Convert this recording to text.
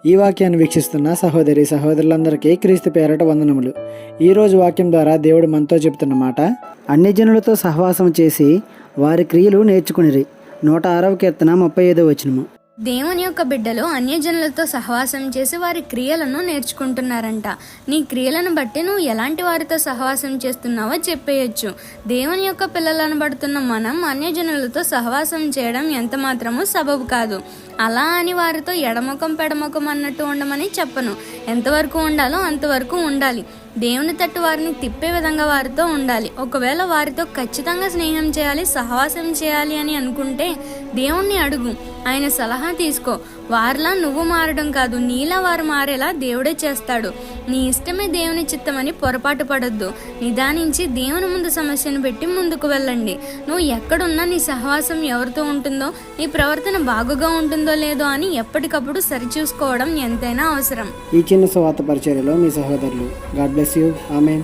ఈ వాక్యాన్ని వీక్షిస్తున్న సహోదరి సహోదరులందరికీ క్రీస్తు పేరట వందనములు. ఈరోజు వాక్యం ద్వారా దేవుడు మనతో చెబుతున్న మాట, అన్యజనులతో సహవాసం చేసి వారి క్రియలు నేర్చుకునిరి. 106వ కీర్తన 35వ వచనము. దేవుని యొక్క బిడ్డలు అన్యజనులతో సహవాసం చేసి వారి క్రియలను నేర్చుకుంటున్నారంట. నీ క్రియలను బట్టి నువ్వు ఎలాంటి వారితో సహవాసం చేస్తున్నావో చెప్పేయచ్చు. దేవుని యొక్క పిల్లలను పడుతున్న మనం అన్యజనులతో సహవాసం చేయడం ఎంత మాత్రమూ సబబు కాదు. అలా అని వారితో ఎడముఖం పెడముఖం అన్నట్టు ఉండమని చెప్పను. ఎంతవరకు ఉండాలో అంతవరకు ఉండాలి. దేవుని తట్టు వారిని తిప్పే విధంగా వారితో ఉండాలి. ఒకవేళ వారితో ఖచ్చితంగా స్నేహం చేయాలి, సహవాసం చేయాలి అని అనుకుంటే దేవుణ్ణి అడుగు, ఆయన సలహా తీసుకో. వారిలా నువ్వు మారడం కాదు, నీలా వారు మారేలా దేవుడే చేస్తాడు. నీ ఇష్టమే దేవుని చిత్తమని పొరపాటు పడొద్దు. నిదానించి దేవుని ముందు సమస్యను పెట్టి ముందుకు వెళ్ళండి. నువ్వు ఎక్కడున్నా నీ సహవాసం ఎవరితో ఉంటుందో, నీ ప్రవర్తన బాగుగా ఉంటుందో లేదో అని ఎప్పటికప్పుడు సరిచూసుకోవడం ఎంతైనా అవసరం. ఈ చిన్న సువార్త పరిచర్యలో మీ సహోదరులు. God bless you. ఆమేన్.